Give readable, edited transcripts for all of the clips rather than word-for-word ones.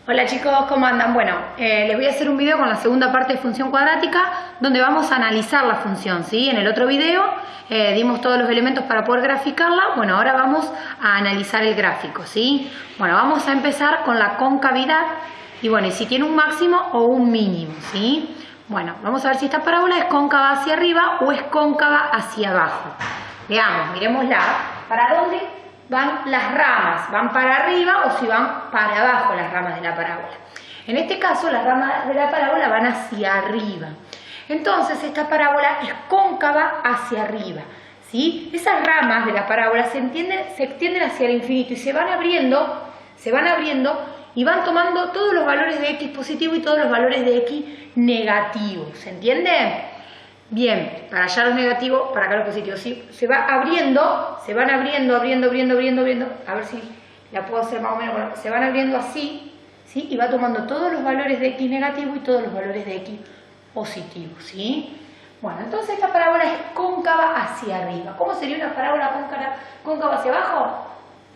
Hola chicos, ¿cómo andan? Bueno, les voy a hacer un video con la segunda parte de función cuadrática donde vamos a analizar la función, ¿sí? En el otro video dimos todos los elementos para poder graficarla. Bueno, ahora vamos a analizar el gráfico, ¿sí? Bueno, vamos a empezar con la concavidad y bueno, y si tiene un máximo o un mínimo, ¿sí? Bueno, vamos a ver si esta parábola es cóncava hacia arriba o es cóncava hacia abajo. Veamos, miremosla. ¿Para dónde van las ramas? ¿Van para arriba o si van para abajo las ramas de la parábola? En este caso las ramas de la parábola van hacia arriba. Entonces esta parábola es cóncava hacia arriba, ¿sí? Esas ramas de la parábola se extienden hacia el infinito y se van abriendo y van tomando todos los valores de x positivo y todos los valores de x negativos. ¿Se entiende? Bien, para allá los negativos, para acá los positivos. ¿Sí? Se van abriendo, a ver si la puedo hacer más o menos. Bueno, se van abriendo así, ¿sí? Y va tomando todos los valores de x negativo y todos los valores de x positivos, ¿sí? Bueno, entonces esta parábola es cóncava hacia arriba. ¿Cómo sería una parábola cóncava hacia abajo?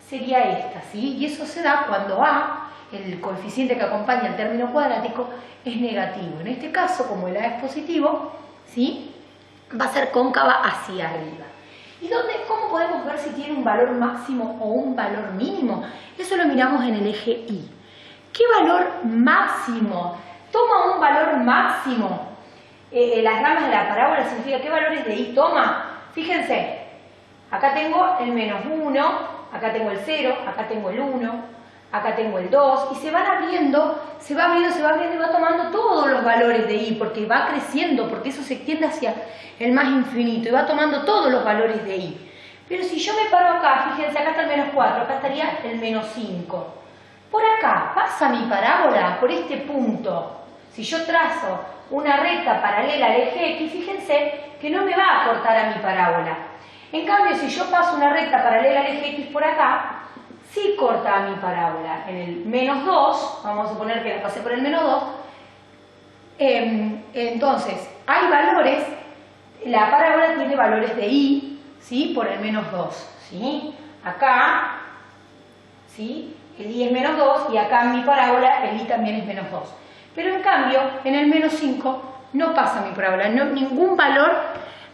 Sería esta, ¿sí? Y eso se da cuando a, el coeficiente que acompaña el término cuadrático, es negativo. En este caso, como el a es positivo, ¿sí? Va a ser cóncava hacia arriba. ¿Y cómo podemos ver si tiene un valor máximo o un valor mínimo? Eso lo miramos en el eje Y. ¿Qué valor máximo? Toma un valor máximo. Las ramas de la parábola significa qué valores de Y toma. Fíjense, acá tengo el menos 1, acá tengo el 0, acá tengo el 1, acá tengo el 2, y se van abriendo, se va abriendo y va tomando todos los valores de Y, porque va creciendo, porque eso se extiende hacia el más infinito, y va tomando todos los valores de Y. Pero si yo me paro acá, fíjense, acá está el menos 4, acá estaría el menos 5. Por acá pasa mi parábola, por este punto. Si yo trazo una recta paralela al eje X, fíjense que no me va a cortar a mi parábola. En cambio, si yo paso una recta paralela al eje X por acá, sí corta a mi parábola. En el menos 2, vamos a suponer que la pasé por el menos 2, entonces hay valores, la parábola tiene valores de Y, ¿sí? Por el menos 2, ¿sí? Acá, ¿sí? El Y es menos 2 y acá en mi parábola el Y también es menos 2. Pero en cambio, en el menos 5 no pasa mi parábola, ningún valor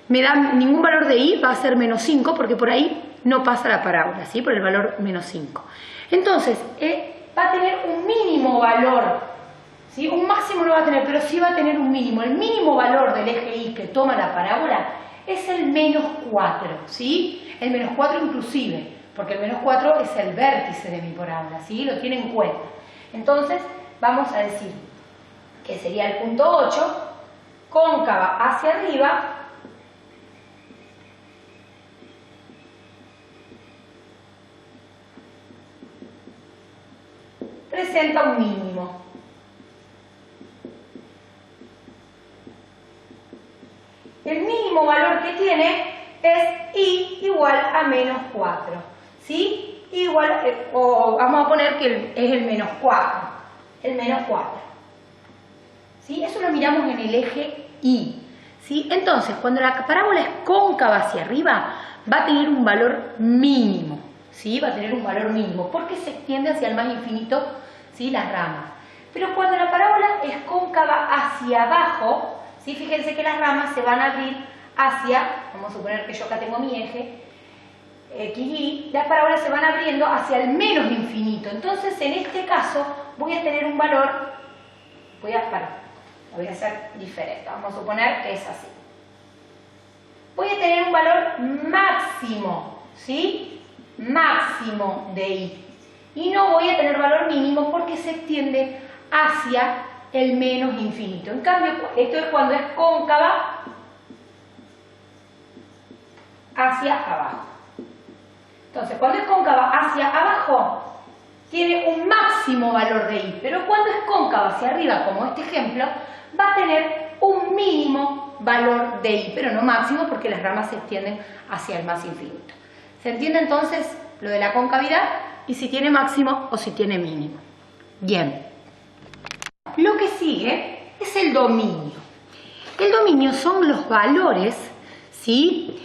de Y va a ser menos 5 porque por ahí no pasa la parábola, ¿sí? Por el valor menos 5. Entonces, va a tener un mínimo valor, ¿sí? Un máximo no va a tener, pero sí va a tener un mínimo. El mínimo valor del eje Y que toma la parábola es el menos 4, ¿sí? El menos 4 inclusive, porque el menos 4 es el vértice de mi parábola, ¿sí? Lo tiene en cuenta. Entonces, vamos a decir que sería el punto 8, cóncava hacia arriba, presenta un mínimo. El mínimo valor que tiene es Y igual a menos 4, ¿sí? O vamos a poner que es el menos 4, ¿sí? Eso lo miramos en el eje Y, ¿sí? Entonces, cuando la parábola es cóncava hacia arriba, va a tener un valor mínimo, ¿sí? Va a tener un valor mínimo, porque se extiende hacia el más infinito, ¿sí? Las ramas. Pero cuando la parábola es cóncava hacia abajo, ¿sí? Fíjense que las ramas se van a abrir hacia, vamos a suponer que yo acá tengo mi eje, X, Y, las parábolas se van abriendo hacia el menos infinito. Entonces, en este caso, voy a tener un valor, lo voy a hacer diferente, vamos a suponer que es así. Voy a tener un valor máximo, ¿sí? Máximo de Y. Y no voy a tener valor mínimo porque se extiende hacia el menos infinito. En cambio, esto es cuando es cóncava hacia abajo. Entonces, cuando es cóncava hacia abajo, tiene un máximo valor de Y. Pero cuando es cóncava hacia arriba, como este ejemplo, va a tener un mínimo valor de Y, pero no máximo porque las ramas se extienden hacia el más infinito. ¿Se entiende entonces lo de la concavidad? Y si tiene máximo o si tiene mínimo. Bien. Lo que sigue es el dominio. El dominio son los valores, ¿sí?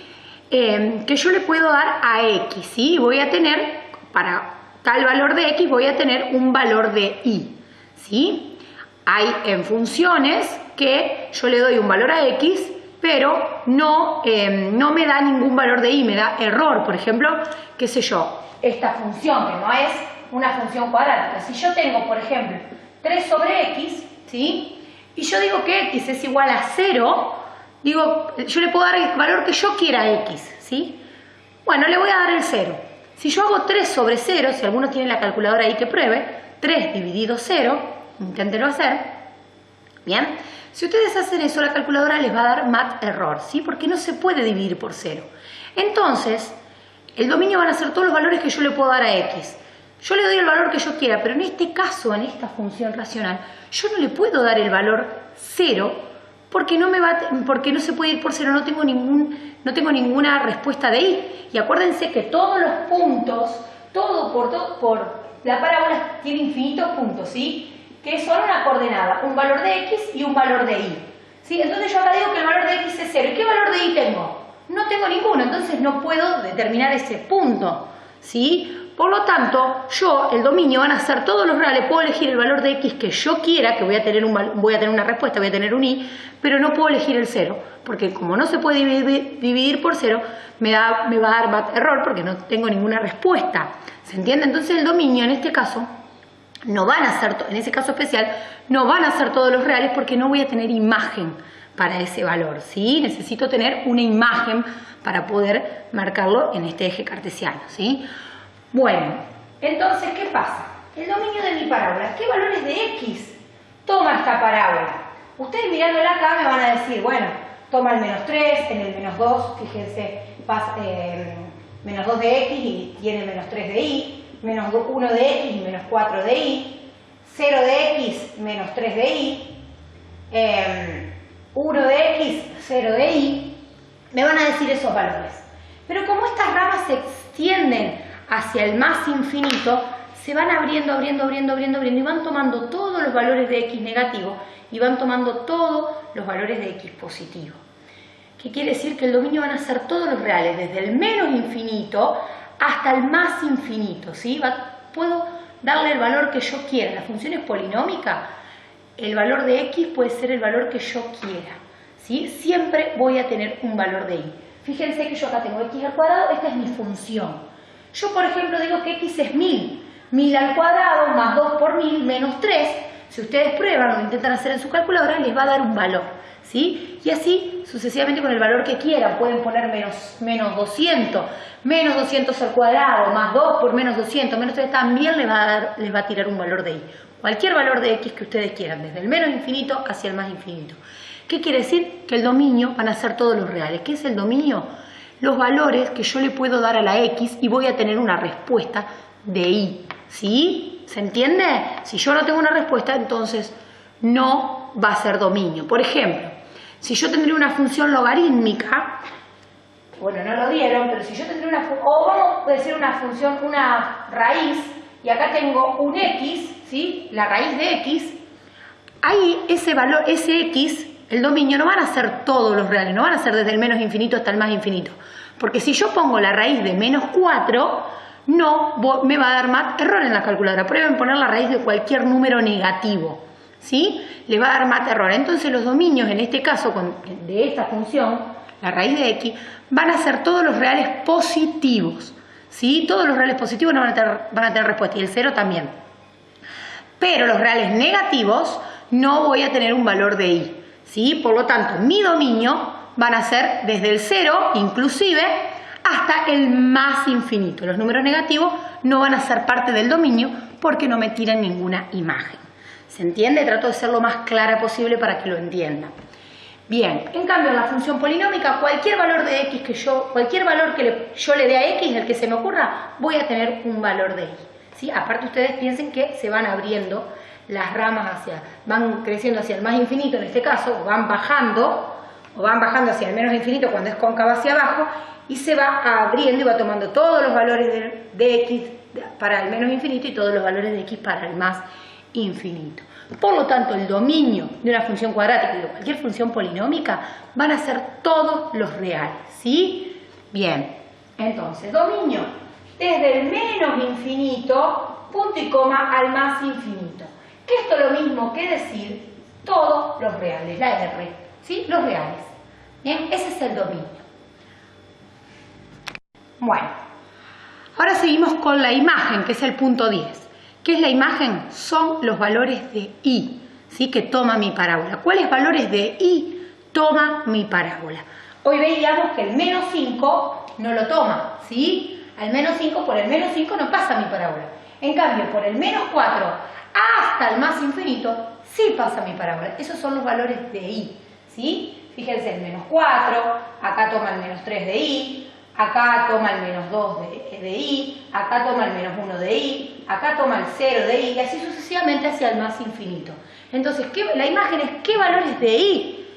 Que yo le puedo dar a X, ¿sí? Voy a tener, para tal valor de X, voy a tener un valor de Y, ¿sí? Hay en funciones que yo le doy un valor a x, pero no me da ningún valor de y, me da error. Por ejemplo, qué sé yo, esta función que no es una función cuadrática. Si yo tengo, por ejemplo, 3 sobre x, ¿sí? Y yo digo que x es igual a 0, digo, yo le puedo dar el valor que yo quiera a x, ¿sí? Bueno, le voy a dar el 0. Si yo hago 3 sobre 0, si alguno tiene la calculadora ahí que pruebe, 3 dividido 0, inténtenlo hacer, ¿bien? Si ustedes hacen eso, la calculadora les va a dar mat error, ¿sí? Porque no se puede dividir por 0. Entonces, el dominio van a ser todos los valores que yo le puedo dar a x. Yo le doy el valor que yo quiera, pero en este caso, en esta función racional, yo no le puedo dar el valor 0 porque no se puede ir por 0, no tengo ninguna respuesta de y. Y acuérdense que todos los puntos, todo por la parábola tiene infinitos puntos, ¿sí? Que son una coordenada, un valor de x y un valor de y, ¿sí? Entonces yo acá digo que el valor de x es 0. ¿Y qué valor de y tengo? No tengo ninguno, entonces no puedo determinar ese punto, ¿sí? Por lo tanto, el dominio van a ser todos los reales, puedo elegir el valor de x que yo quiera, que voy a tener una respuesta, voy a tener un y, pero no puedo elegir el 0, porque como no se puede dividir por 0, me va a dar mat error porque no tengo ninguna respuesta. ¿Se entiende? Entonces el dominio en este caso, en ese caso especial, no van a ser todos los reales porque no voy a tener imagen para ese valor, ¿sí? Necesito tener una imagen para poder marcarlo en este eje cartesiano, ¿sí? Bueno, entonces, ¿qué pasa? El dominio de mi parábola, ¿qué valores de x toma esta parábola? Ustedes mirándola acá me van a decir, bueno, toma el menos 3, en el menos 2, fíjense, menos 2 de x y tiene menos 3 de y, menos 1 de x y menos 4 de y, 0 de x, menos 3 de y, 1 de x, 0 de y, me van a decir esos valores. Pero como estas ramas se extienden hacia el más infinito, se van abriendo y van tomando todos los valores de x negativo y van tomando todos los valores de x positivo. ¿Qué quiere decir? Que el dominio van a ser todos los reales, desde el menos infinito hasta el más infinito, ¿sí? Puedo darle el valor que yo quiera. La función es polinómica, el valor de x puede ser el valor que yo quiera, ¿sí? Siempre voy a tener un valor de y. Fíjense que yo acá tengo x al cuadrado, esta es mi función. Yo, por ejemplo, digo que x es 1000. 1000 al cuadrado más 2 por 1000 menos 3. Si ustedes prueban o intentan hacer en su calculadora, les va a dar un valor, ¿sí? Y así sucesivamente con el valor que quieran. Pueden poner menos 200. Menos 200 al cuadrado más 2 por menos 200 menos 3 también les va a tirar un valor de y. Cualquier valor de x que ustedes quieran, desde el menos infinito hacia el más infinito. ¿Qué quiere decir? Que el dominio van a ser todos los reales. ¿Qué es el dominio? Los valores que yo le puedo dar a la x y voy a tener una respuesta de y, ¿sí? ¿Se entiende? Si yo no tengo una respuesta, entonces no va a ser dominio. Por ejemplo, si yo tendría una función logarítmica, bueno, no lo dieron, pero si yo tendría o vamos a decir una función, una raíz, y acá tengo un x, ¿sí? La raíz de x, ahí ese valor, ese x, el dominio no van a ser todos los reales, no van a ser desde el menos infinito hasta el más infinito. Porque si yo pongo la raíz de menos 4, me va a dar mat error en la calculadora. Prueben poner la raíz de cualquier número negativo, ¿sí? Le va a dar mat error. Entonces los dominios, en este caso, de esta función, la raíz de x, van a ser todos los reales positivos, ¿sí? Todos los reales positivos no van a tener respuesta, y el 0 también. Pero los reales negativos no voy a tener un valor de y, ¿sí? Por lo tanto, mi dominio van a ser desde el 0, inclusive, hasta el más infinito. Los números negativos no van a ser parte del dominio porque no me tiran ninguna imagen. ¿Se entiende? Trato de ser lo más clara posible para que lo entiendan. Bien, en cambio en la función polinómica, cualquier valor de x cualquier valor que yo le dé a x, el que se me ocurra, voy a tener un valor de y, ¿sí? Aparte ustedes piensen que se van abriendo las ramas van creciendo hacia el más infinito en este caso, o van bajando hacia el menos infinito cuando es cóncavo hacia abajo, y se va abriendo y va tomando todos los valores de x para el menos infinito y todos los valores de x para el más infinito. Por lo tanto, el dominio de una función cuadrática y de cualquier función polinómica van a ser todos los reales, ¿sí? Bien, entonces, dominio desde el menos infinito, punto y coma, al más infinito. Que esto es lo mismo que decir todos los reales, la R, ¿sí? Los reales. Bien, ese es el dominio. Bueno, ahora seguimos con la imagen, que es el punto 10. ¿Qué es la imagen? Son los valores de I, ¿sí? Que toma mi parábola. ¿Cuáles valores de I toma mi parábola? Hoy veíamos que el menos 5 no lo toma, ¿sí? Al menos 5, por el menos 5 no pasa mi parábola. En cambio, por el menos 4 hasta el más infinito, sí pasa mi parábola. Esos son los valores de I, ¿sí? Fíjense, el menos 4, acá toma el menos 3 de I, acá toma el menos 2 de I, acá toma el menos 1 de I, acá toma el 0 de I, y así sucesivamente hacia el más infinito. Entonces, la imagen es qué valores de I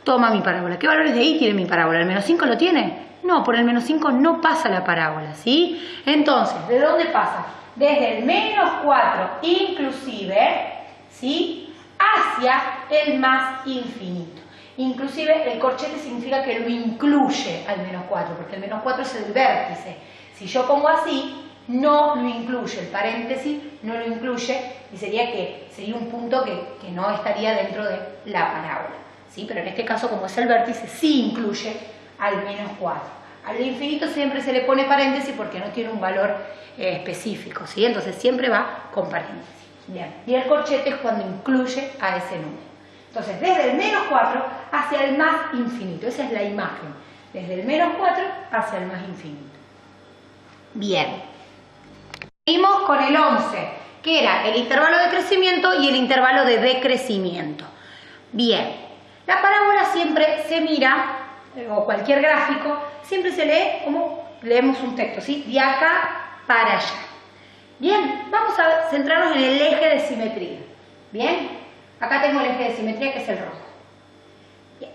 toma mi parábola. ¿Qué valores de I tiene mi parábola? ¿El menos 5 lo tiene? No, por el menos 5 no pasa la parábola, ¿sí? Entonces, ¿de dónde pasa? Desde el menos 4 inclusive, ¿sí? Hacia el más infinito. Inclusive el corchete significa que lo incluye al menos 4, porque el menos 4 es el vértice. Si yo pongo así, no lo incluye, el paréntesis no lo incluye y sería un punto que no estaría dentro de la parábola, ¿sí? Pero en este caso, como es el vértice, sí incluye al menos 4. Al infinito siempre se le pone paréntesis porque no tiene un valor específico, ¿sí? Entonces siempre va con paréntesis. Bien. Y el corchete es cuando incluye a ese número. Entonces, desde el menos 4 hacia el más infinito. Esa es la imagen. Desde el menos 4 hacia el más infinito. Bien. Seguimos con el 11, que era el intervalo de crecimiento y el intervalo de decrecimiento. Bien. La parábola siempre se mira, o cualquier gráfico, siempre se lee como leemos un texto, ¿sí? De acá para allá. Bien, vamos a centrarnos en el eje de simetría. Bien. Acá tengo el eje de simetría, que es el rojo. Bien.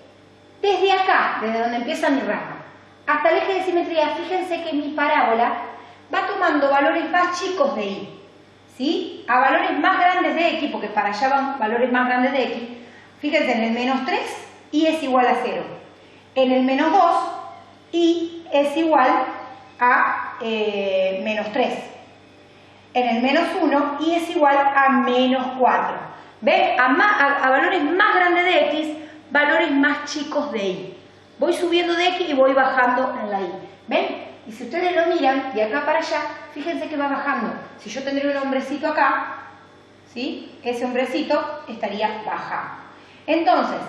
Desde acá, desde donde empieza mi rama, hasta el eje de simetría, fíjense que mi parábola va tomando valores más chicos de I, ¿sí? A valores más grandes de X, porque para allá van valores más grandes de X. Fíjense, en el menos 3, I es igual a 0. En el menos 2, I es igual a menos 3. En el menos 1, I es igual a menos 4. ¿Ven? A valores más grandes de X, valores más chicos de Y. Voy subiendo de X y voy bajando en la Y. ¿Ven? Y si ustedes lo miran de acá para allá, fíjense que va bajando. Si yo tendría un hombrecito acá, ¿sí? Ese hombrecito estaría bajando. Entonces,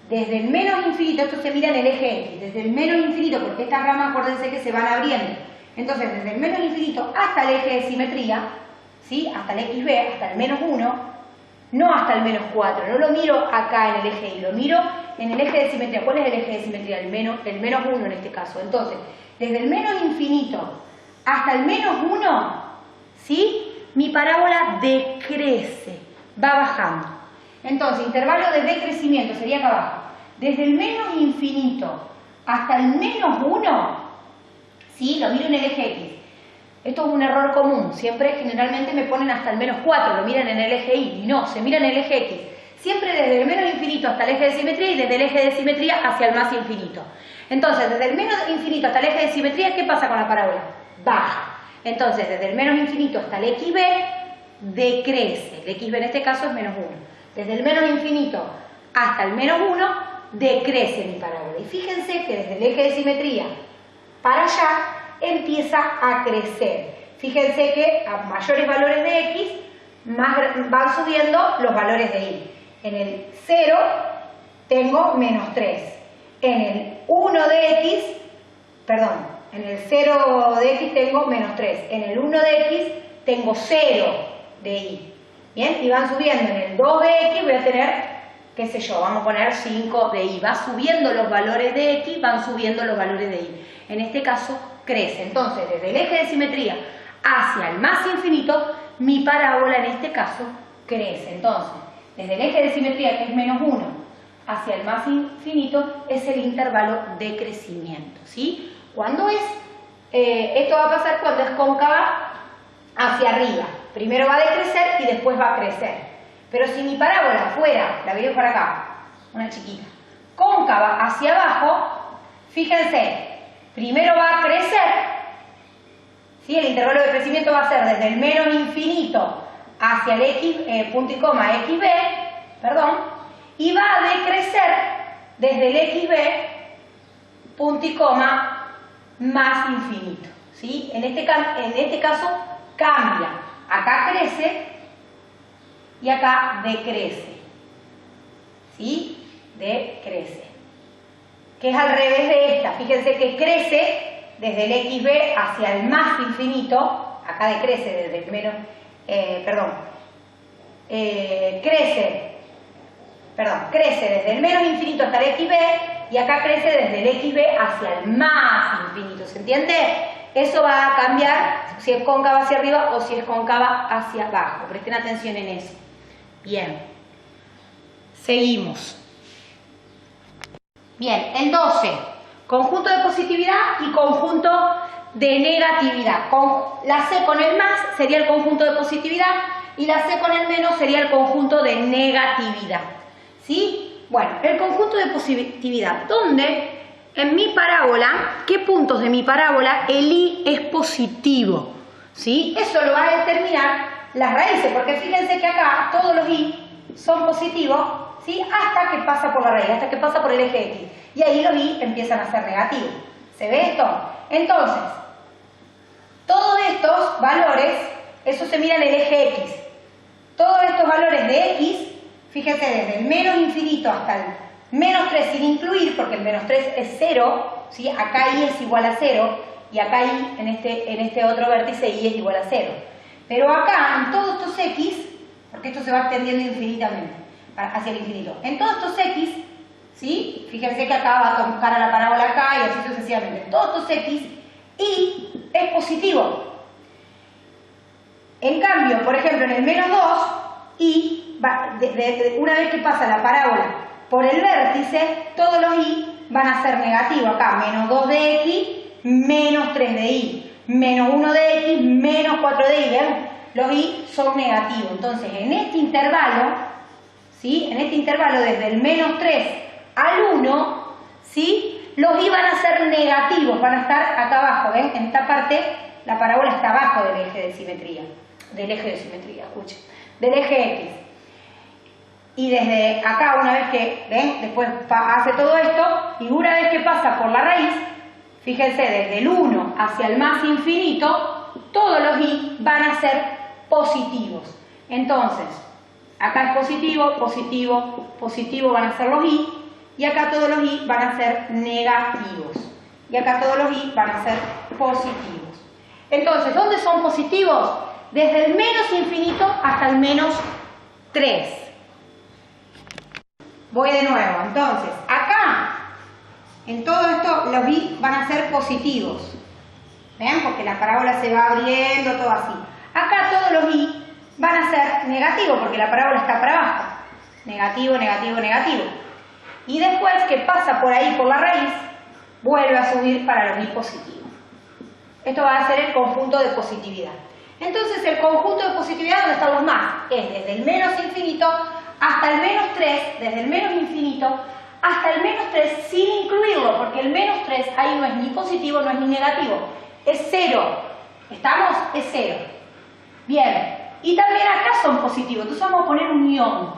desde el menos infinito, esto se mira en el eje X, desde el menos infinito, porque estas ramas, acuérdense que se van abriendo. Entonces, desde el menos infinito hasta el eje de simetría, ¿sí? Hasta el XB, hasta el menos 1, no hasta el menos 4, no lo miro acá en el eje Y, lo miro en el eje de simetría. ¿Cuál es el eje de simetría? El menos 1 en este caso. Entonces, desde el menos infinito hasta el menos 1, ¿sí? Mi parábola decrece, va bajando. Entonces, intervalo de decrecimiento sería acá abajo. Desde el menos infinito hasta el menos 1, ¿sí? Lo miro en el eje X. Esto es un error común. Siempre, generalmente, me ponen hasta el menos 4, lo miran en el eje Y. Y no, se mira en el eje X. Siempre desde el menos infinito hasta el eje de simetría y desde el eje de simetría hacia el más infinito. Entonces, desde el menos infinito hasta el eje de simetría, ¿qué pasa con la parábola? Baja. Entonces, desde el menos infinito hasta el XB, decrece. El XB en este caso es menos 1. Desde el menos infinito hasta el menos 1, decrece mi parábola. Y fíjense que desde el eje de simetría para allá empieza a crecer. Fíjense que a mayores valores de X, más van subiendo los valores de Y. En el 0 tengo menos 3. En el 1 de X, perdón, en el 0 de X tengo menos 3. En el 1 de X tengo 0 de Y. Bien, y van subiendo. En el 2 de X voy a tener, qué sé yo, vamos a poner 5 de Y. Va subiendo los valores de X, van subiendo los valores de Y. En este caso, crece. Entonces, desde el eje de simetría hacia el más infinito, mi parábola en este caso crece. Entonces, desde el eje de simetría, que es menos 1, hacia el más infinito, es el intervalo de crecimiento, ¿sí? Cuando es, esto va a pasar cuando es cóncava hacia arriba. Primero va a decrecer y después va a crecer. Pero si mi parábola fuera, la veo por acá, una chiquita, cóncava hacia abajo, fíjense, primero va a crecer, ¿sí? El intervalo de crecimiento va a ser desde el menos infinito hacia el x, punto y coma xb, perdón, y va a decrecer desde el xb, punto y coma, más infinito, ¿sí? En este caso cambia, acá crece y acá decrece, ¿sí? Decrece, que es al revés de esta. Fíjense que crece desde el xb hacia el más infinito, acá decrece desde el menos, crece desde el menos infinito hasta el xb, y acá crece desde el xb hacia el más infinito, ¿se entiende? Eso va a cambiar si es cóncava hacia arriba o si es cóncava hacia abajo, presten atención en eso. Bien, seguimos. Bien, el 12, conjunto de positividad y conjunto de negatividad. La C con el más sería el conjunto de positividad y la C con el menos sería el conjunto de negatividad, ¿sí? Bueno, el conjunto de positividad, donde en mi parábola, ¿qué puntos de mi parábola el i es positivo? ¿Sí? Eso lo va a determinar las raíces, porque fíjense que acá todos los i son positivos, ¿sí? Hasta que pasa por la raíz, hasta que pasa por el eje x. Y ahí los i empiezan a ser negativos. ¿Se ve esto? Entonces, todos estos valores, eso se mira en el eje x. Todos estos valores de x, fíjense, desde el menos infinito hasta el menos 3 sin incluir, porque el menos 3 es 0, ¿sí? Acá i es igual a 0, y acá i, en este otro vértice, i es igual a 0. Pero acá, en todos estos x, porque esto se va extendiendo infinitamente, hacia el infinito, en todos estos x, ¿sí? Fíjense que acá va a tocar a la parábola acá y así sucesivamente. En todos estos x, i es positivo. En cambio, por ejemplo, en el menos 2, i, una vez que pasa la parábola por el vértice, todos los i van a ser negativos. Acá, menos 2 de x, menos 3 de i, menos 1 de x, menos 4 de y. ¿Ven? Los i son negativos. Entonces, en este intervalo, ¿sí? En este intervalo desde el menos 3 al 1, ¿sí? Los i van a ser negativos, van a estar acá abajo. ¿Ven? En esta parte, la parábola está abajo del eje de simetría. Escuchen. Del eje x. Y desde acá, una vez que, ¿ven? Después hace todo esto, y una vez que pasa por la raíz, fíjense, desde el 1 hacia el más infinito, todos los i van a ser positivos. Entonces, acá es positivo, positivo, positivo van a ser los i, y acá todos los i van a ser negativos. Y acá todos los i van a ser positivos. Entonces, ¿dónde son positivos? Desde el menos infinito hasta el menos 3. Voy de nuevo, entonces, acá, en todo esto, los i van a ser positivos. ¿Ven? Porque la parábola se va abriendo, todo así. Acá todos los i van a ser negativos, porque la parábola está para abajo. Negativo, negativo, negativo. Y después que pasa por ahí, por la raíz, vuelve a subir para los i positivos. Esto va a ser el conjunto de positividad. Entonces, el conjunto de positividad, ¿dónde están los más? Es desde el menos infinito hasta el menos 3, desde el menos infinito hasta el menos 3 sin incluirlo, porque el menos 3 ahí no es ni positivo, no es ni negativo, es 0. ¿Estamos? Es 0. Bien, y también acá son positivos, entonces vamos a poner unión.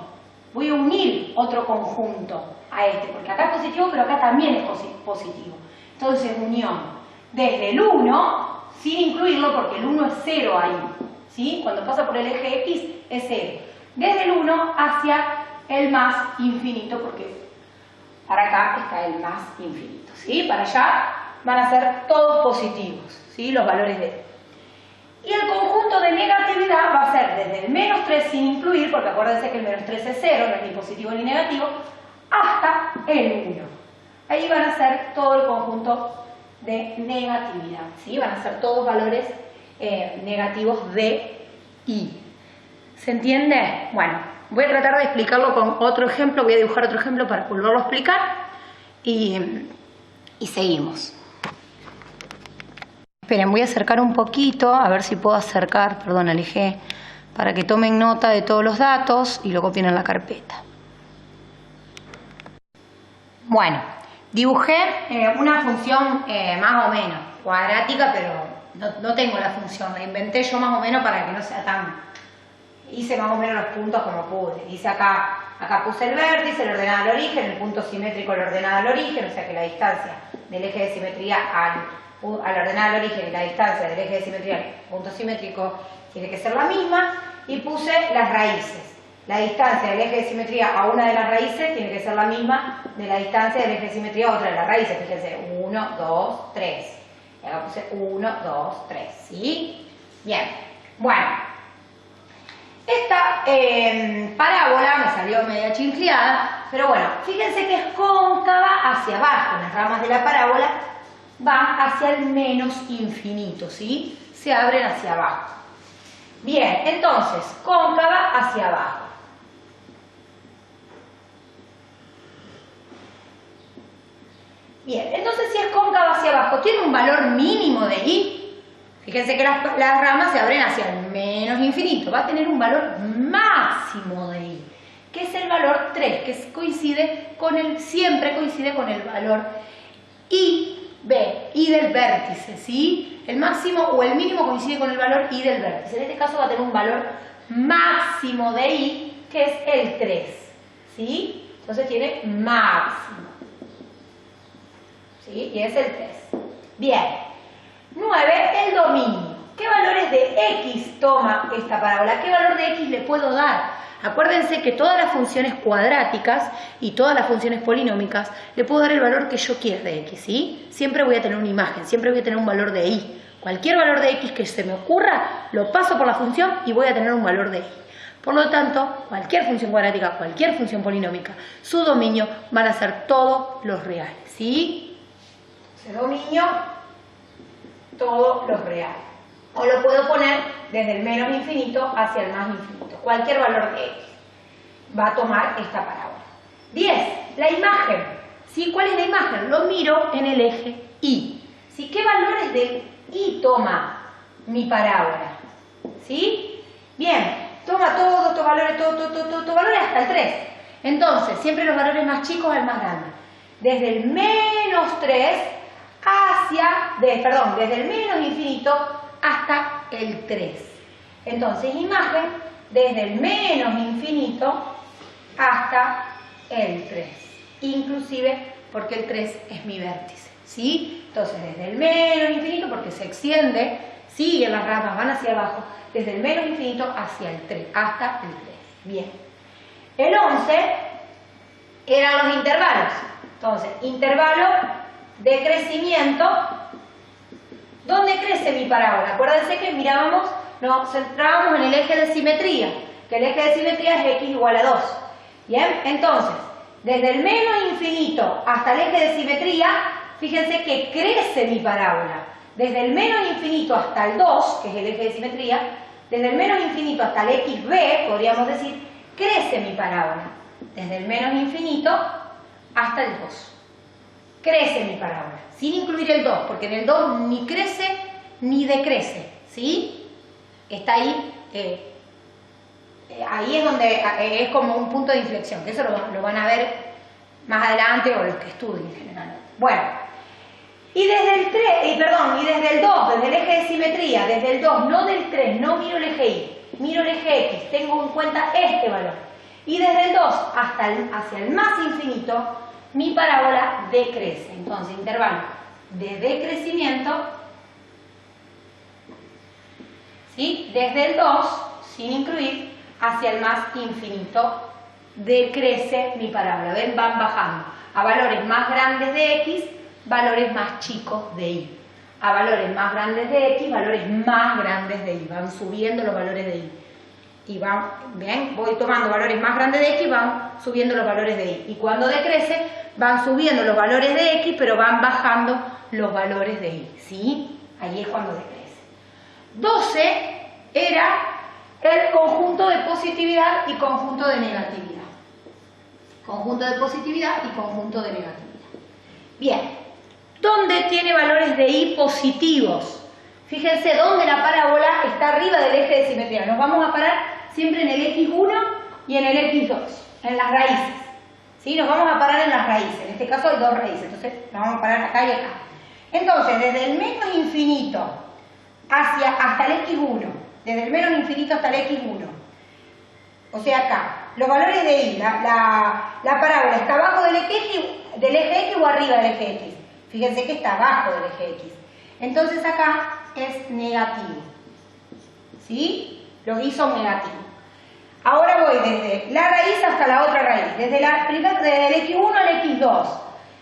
Voy a unir otro conjunto a este, porque acá es positivo, pero acá también es positivo. Entonces, unión. Desde el 1, sin incluirlo, porque el 1 es 0 ahí, ¿sí? Cuando pasa por el eje X es 0. Desde el 1 hacia el más infinito, porque para acá está el más infinito, ¿sí? Para allá van a ser todos positivos, ¿sí? Los valores de... Y el conjunto de negatividad va a ser desde el menos 3 sin incluir, porque acuérdense que el menos 3 es 0, no es ni positivo ni negativo, hasta el 1. Ahí van a ser todo el conjunto de negatividad, ¿sí? Van a ser todos valores negativos de i. ¿Se entiende? Bueno, voy a tratar de explicarlo con otro ejemplo, voy a dibujar otro ejemplo para volverlo a explicar y seguimos. Esperen, voy a acercar un poquito, a ver si puedo acercar, perdón, alejé, para que tomen nota de todos los datos y lo copien en la carpeta. Bueno, dibujé una función más o menos cuadrática, pero no tengo la función, la inventé yo más o menos para que no sea tan hice más o menos los puntos como pude. Hice acá puse el vértice, lo ordenaba al origen, el punto simétrico lo ordenaba al origen, o sea que la distancia del eje de simetría al ordenar al origen y la distancia del eje de simetría al punto simétrico tiene que ser la misma, y puse las raíces. La distancia del eje de simetría a una de las raíces tiene que ser la misma de la distancia del eje de simetría a otra de las raíces. Fíjense, 1, 2, 3. Y acá puse 1, 2, 3. ¿Sí? Bien. Bueno. Esta parábola me salió media chinfleada, pero bueno, fíjense que es cóncava hacia abajo. Las ramas de la parábola van hacia el menos infinito, ¿sí? Se abren hacia abajo. Bien, entonces, cóncava hacia abajo. Bien, entonces si es cóncava hacia abajo, ¿tiene un valor mínimo de i? Fíjense que las ramas se abren hacia el menos infinito. Va a tener un valor máximo de i, que es el valor 3, que siempre coincide con el valor i del vértice, ¿sí? El máximo o el mínimo coincide con el valor i del vértice. En este caso va a tener un valor máximo de i, que es el 3, ¿sí? Entonces tiene máximo. ¿Sí? Y es el 3. Bien. 9, el dominio. ¿Qué valores de x toma esta parábola? ¿Qué valor de x le puedo dar? Acuérdense que todas las funciones cuadráticas y todas las funciones polinómicas le puedo dar el valor que yo quiera de x, ¿sí? Siempre voy a tener una imagen, siempre voy a tener un valor de y. Cualquier valor de x que se me ocurra, lo paso por la función y voy a tener un valor de y. Por lo tanto, cualquier función cuadrática, cualquier función polinómica, su dominio van a ser todos los reales, ¿sí? Ese dominio, todos los reales. O lo puedo poner desde el menos infinito hacia el más infinito. Cualquier valor de x va a tomar esta parábola. 10. La imagen. ¿Sí? ¿Cuál es la imagen? Lo miro en el eje y. ¿Sí? ¿Qué valores de y toma mi parábola? ¿Sí? Bien. Toma todos estos valores, todos valores hasta el 3. Entonces, siempre los valores más chicos al más grande. Desde el menos 3 desde el menos infinito hasta el 3. Entonces, imagen desde el menos infinito hasta el 3. Inclusive porque el 3 es mi vértice, ¿sí? Entonces, desde el menos infinito, porque se extiende, sigue las ramas, van hacia abajo, desde el menos infinito hacia el 3, hasta el 3. Bien. El 11 eran los intervalos. Entonces, intervalo de crecimiento. ¿Dónde crece mi parábola? Acuérdense que nos centrábamos en el eje de simetría, que el eje de simetría es x igual a 2. Bien, entonces, desde el menos infinito hasta el eje de simetría, fíjense que crece mi parábola. Desde el menos infinito hasta el 2, que es el eje de simetría, desde el menos infinito hasta el xb, podríamos decir, crece mi parábola. Desde el menos infinito hasta el 2. Crece mi parábola, sin incluir el 2, porque en el 2 ni crece ni decrece, ¿sí? Está ahí, ahí es donde es como un punto de inflexión, que eso lo van a ver más adelante o los que estudien generalmente. Bueno, y desde el 3, desde el 2, desde el eje de simetría, desde el 2, no del 3, no miro el eje y, miro el eje x, tengo en cuenta este valor. Y desde el 2 hacia el más infinito, mi parábola decrece. Entonces, intervalo de decrecimiento, ¿sí? Desde el 2, sin incluir, hacia el más infinito, decrece mi parábola. ¿Ven? Van bajando a valores más grandes de x, valores más chicos de y. A valores más grandes de x, valores más grandes de y. Van subiendo los valores de y. Y van, ¿ven? Voy tomando valores más grandes de x, van subiendo los valores de y. Y cuando decrece, van subiendo los valores de x, pero van bajando los valores de y, ¿sí? Ahí es cuando decrece. 12 era el conjunto de positividad y conjunto de negatividad. Conjunto de positividad y conjunto de negatividad. Bien, ¿dónde tiene valores de y positivos? Fíjense dónde la parábola está arriba del eje de simetría. Nos vamos a parar siempre en el x1 y en el x2, en las raíces. ¿Sí? Nos vamos a parar en las raíces. En este caso hay dos raíces, entonces nos vamos a parar acá y acá. Entonces, desde el menos infinito hasta el x1, desde el menos infinito hasta el x1, O sea, acá, los valores de y, la parábola está abajo del eje X o arriba del eje X. Fíjense que está abajo del eje X. Entonces acá es negativo. ¿Sí? Los y son negativos. Ahora voy desde la raíz hasta la otra raíz. Desde el X1 al X2.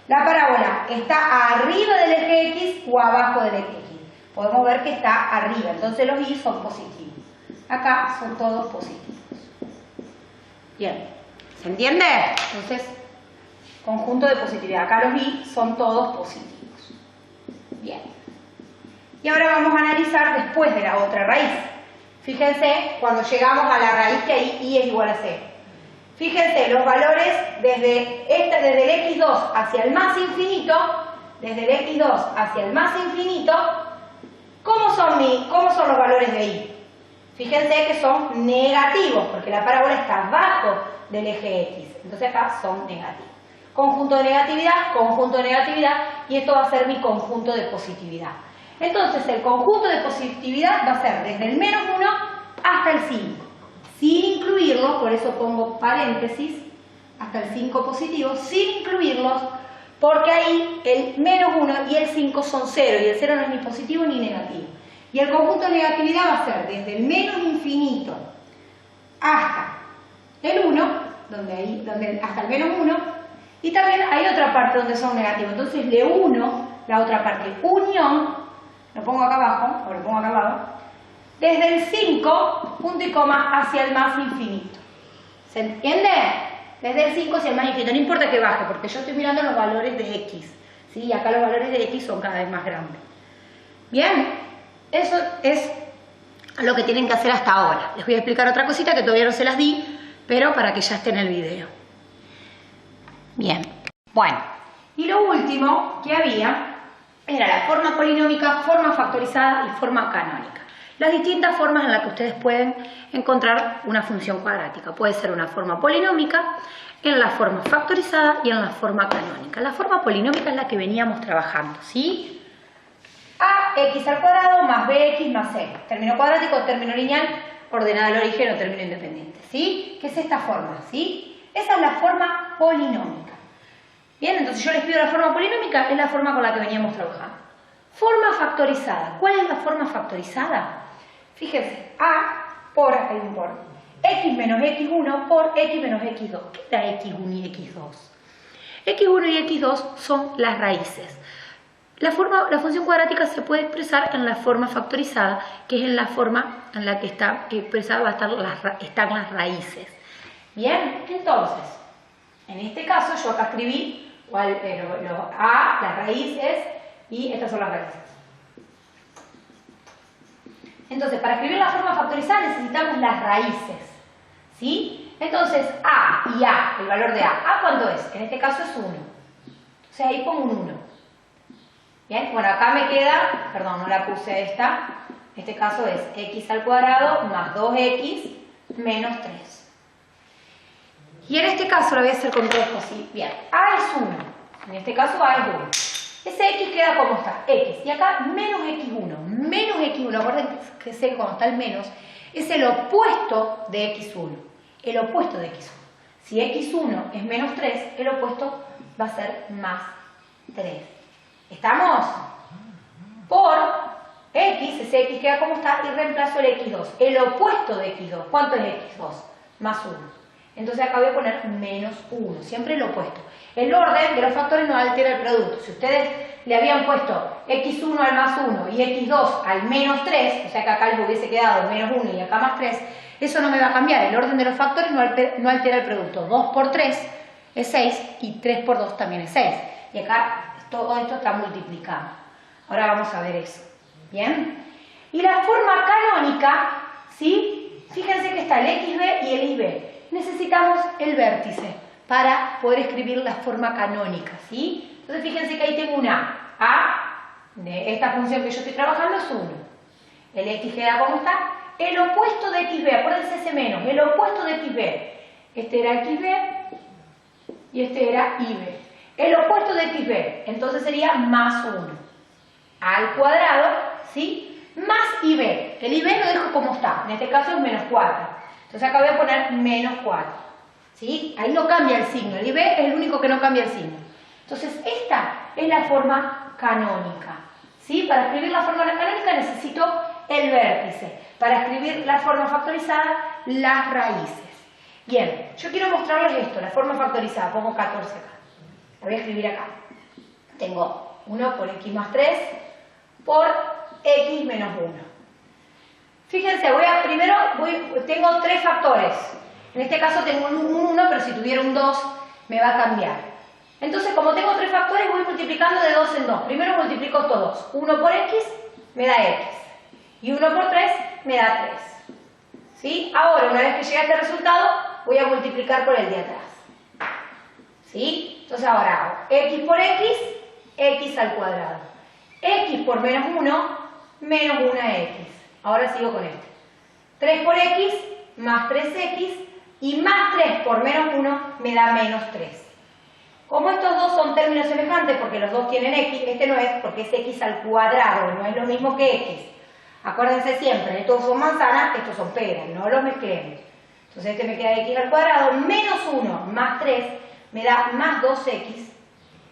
La parábola está arriba del eje X o abajo del eje X. Podemos ver que está arriba. Entonces los y son positivos. Acá son todos positivos. Bien. ¿Se entiende? Entonces, conjunto de positividad. Acá los y son todos positivos. Bien. Y ahora vamos a analizar después de la otra raíz. Fíjense, cuando llegamos a la raíz que ahí y es igual a 0. Fíjense, los valores desde el X2 hacia el más infinito, ¿cómo son los valores de y? Fíjense que son negativos, porque la parábola está abajo del eje X. Entonces acá son negativos. Conjunto de negatividad, y esto va a ser mi conjunto de positividad. Entonces el conjunto de positividad va a ser desde el menos 1 hasta el 5. Sin incluirlos, por eso pongo paréntesis, hasta el 5 positivo, sin incluirlos, porque ahí el menos 1 y el 5 son 0, y el 0 no es ni positivo ni negativo. Y el conjunto de negatividad va a ser desde el menos infinito hasta el 1, hasta el menos 1, y también hay otra parte donde son negativos. Entonces le uno la otra parte, unión, lo pongo acá abajo, o lo pongo acá abajo, desde el 5, punto y coma, hacia el más infinito. ¿Se entiende? Desde el 5 hacia el más infinito, no importa que baje, porque yo estoy mirando los valores de X, ¿sí? Y acá los valores de X son cada vez más grandes. Bien, eso es lo que tienen que hacer hasta ahora. Les voy a explicar otra cosita que todavía no se las di, pero para que ya esté en el video. Bien, bueno, y lo último que había era la forma polinómica, forma factorizada y forma canónica. Las distintas formas en las que ustedes pueden encontrar una función cuadrática. Puede ser una forma polinómica, en la forma factorizada y en la forma canónica. La forma polinómica es la que veníamos trabajando, ¿sí? Ax al cuadrado más bx más c. Término cuadrático, término lineal, ordenada al origen o término independiente, ¿sí? ¿Qué es esta forma? ¿Sí? Esa es la forma polinómica. Bien, entonces yo les pido la forma polinómica, es la forma con la que veníamos trabajando. Forma factorizada. ¿Cuál es la forma factorizada? Fíjense, a por, acá hay un por, x menos x1 por x menos x2. ¿Qué da x1 y x2? x1 y x2 son las raíces. La función cuadrática se puede expresar en la forma factorizada, que es en la forma en la que está expresada están las raíces. Bien, entonces, en este caso yo acá escribí las raíces, y estas son las raíces. Entonces, para escribir la forma factorizada necesitamos las raíces, ¿sí? Entonces, a y a, el valor de a. ¿A cuánto es? En este caso es 1. O sea, ahí pongo un 1. Bien, bueno, acá me queda, perdón, no la puse esta. En este caso es x al cuadrado más 2x menos 3. Y en este caso lo voy a hacer con todo esto así. Bien, a es 1. En este caso a es 1. Ese x queda como está, x. Y acá menos x1. Menos x1, recuerden que sé cuando está el menos, es el opuesto de x1. El opuesto de x1. Si x1 es menos 3, el opuesto va a ser más 3. ¿Estamos? Por x, ese x queda como está, y reemplazo el x2. El opuesto de x2. ¿Cuánto es x2? Más 1. Entonces acá voy a poner menos 1. Siempre el opuesto. El orden de los factores no altera el producto. Si ustedes le habían puesto x1 al más 1 y x2 al menos 3, o sea que acá les hubiese quedado menos 1 y acá más 3, eso no me va a cambiar. El orden de los factores no altera el producto. 2 por 3 es 6 y 3 por 2 también es 6. Y acá todo esto está multiplicado. Ahora vamos a ver eso. ¿Bien? Y la forma canónica, ¿sí? Fíjense que está el xb y el yb. Necesitamos el vértice para poder escribir la forma canónica, ¿sí? Entonces fíjense que ahí tengo una a de esta función que yo estoy trabajando es 1. El x queda como está. El opuesto de xb, acuérdense ese menos, el opuesto de xb. Este era xb y este era yb. El opuesto de xb, entonces sería más 1 al cuadrado, ¿sí? Más ib. El ib lo dejo como está, en este caso es menos 4. Entonces acá voy a poner menos 4. ¿Sí? Ahí no cambia el signo, el IB es el único que no cambia el signo. Entonces esta es la forma canónica. ¿Sí? Para escribir la forma canónica necesito el vértice. Para escribir la forma factorizada, las raíces. Bien, yo quiero mostrarles esto, la forma factorizada. Pongo 14 acá. La voy a escribir acá. Tengo 1 por x más 3 por x menos 1. Fíjense, tengo 3 factores. En este caso tengo un 1, pero si tuviera un 2 me va a cambiar. Entonces, como tengo 3 factores, voy multiplicando de 2 en 2. Primero multiplico todos. 1 por x me da x. Y 1 por 3 me da 3. ¿Sí? Ahora, una vez que llegue a este resultado, voy a multiplicar por el de atrás. ¿Sí? Entonces ahora hago x por x, x al cuadrado. X por menos 1, menos 1x. Ahora sigo con este. 3 por x más 3x y más 3 por menos 1 me da menos 3. Como estos dos son términos semejantes porque los dos tienen x, este no es porque es x al cuadrado, no es lo mismo que x. Acuérdense siempre, estos son manzanas, estos son peras, no los mezclemos. Entonces este me queda x al cuadrado menos 1 más 3 me da más 2x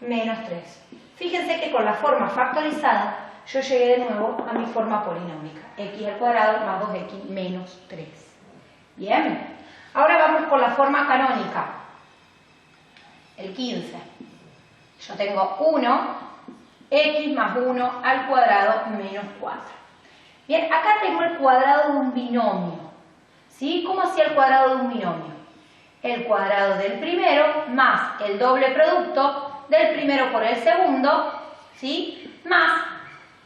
menos 3. Fíjense que con la forma factorizada yo llegué de nuevo a mi forma polinómica. X al cuadrado más 2x menos 3. Bien. Ahora vamos por la forma canónica. El 15. Yo tengo 1, x más 1 al cuadrado menos 4. Bien, acá tengo el cuadrado de un binomio. ¿Sí? ¿Cómo hacía el cuadrado de un binomio? El cuadrado del primero más el doble producto del primero por el segundo, ¿sí? Más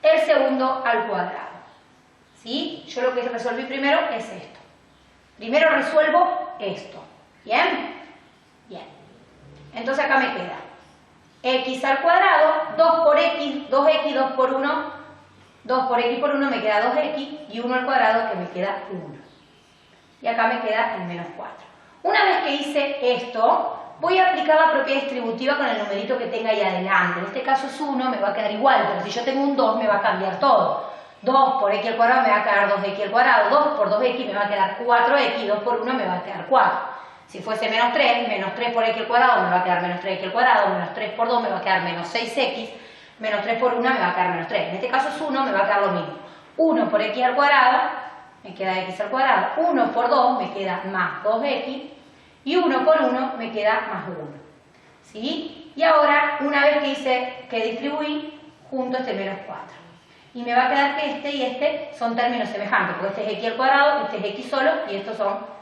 el segundo al cuadrado. ¿Sí? Yo lo que resolví primero es esto. Primero resuelvo esto. ¿Bien? Bien. Entonces acá me queda x al cuadrado, 2 por x, 2x, 2 por 1, 2 por x por 1 me queda 2x y 1 al cuadrado que me queda 1. Y acá me queda el menos 4. Una vez que hice esto, voy a aplicar la propiedad distributiva con el numerito que tenga ahí adelante. En este caso es 1, me va a quedar igual, pero si yo tengo un 2 me va a cambiar todo. 2 por x al cuadrado me va a quedar 2x al cuadrado, 2 por 2x me va a quedar 4x, 2 por 1 me va a quedar 4. Si fuese menos 3 por x al cuadrado me va a quedar menos 3x al cuadrado, menos 3 por 2 me va a quedar menos 6x, menos 3 por 1 me va a quedar menos 3. En este caso es 1, me va a quedar lo mismo. 1 por x al cuadrado me queda x al cuadrado, 1 por 2 me queda más 2x y 1 por 1 me queda más 1. ¿Sí? Y ahora, una vez que distribuí, junto este menos 4. Y me va a quedar que este y este son términos semejantes, porque este es x al cuadrado, este es x solo y estos son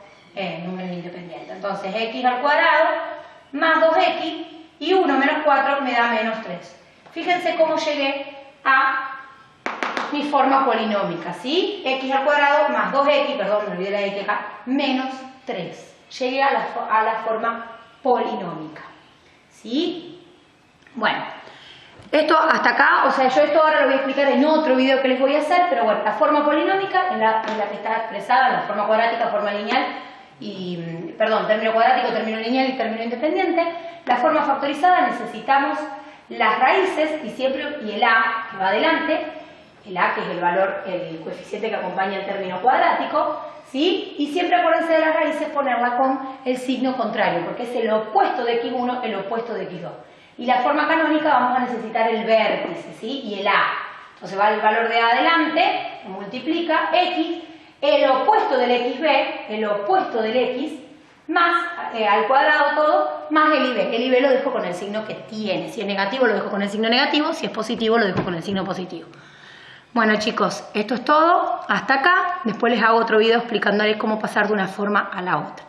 números independientes. Entonces x al cuadrado más 2x y 1 menos 4 me da menos 3. Fíjense cómo llegué a mi forma polinómica, ¿sí? X al cuadrado más 2x, perdón, me olvidé la x acá, menos 3. Llegué a la forma polinómica, ¿sí? Bueno, esto hasta acá, o sea, yo esto ahora lo voy a explicar en otro video que les voy a hacer, pero bueno, la forma polinómica en la que está expresada, la forma cuadrática, forma lineal, término cuadrático, término lineal y término independiente. La forma factorizada necesitamos las raíces y el a que va adelante, el a que es el coeficiente que acompaña el término cuadrático, ¿sí? Y siempre acuérdense de las raíces ponerla con el signo contrario, porque es el opuesto de x1, el opuesto de x2. Y la forma canónica vamos a necesitar el vértice, ¿sí? Y el a. Entonces va el valor de a adelante, multiplica x, el opuesto del xb, el opuesto del x, más al cuadrado todo, más el ib. El ib lo dejo con el signo que tiene. Si es negativo lo dejo con el signo negativo, si es positivo lo dejo con el signo positivo. Bueno chicos, esto es todo, hasta acá. Después les hago otro video explicándoles cómo pasar de una forma a la otra.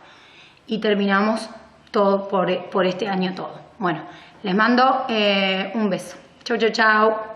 Y terminamos todo por este año todo. Bueno, les mando un beso. Chau, chau, chau.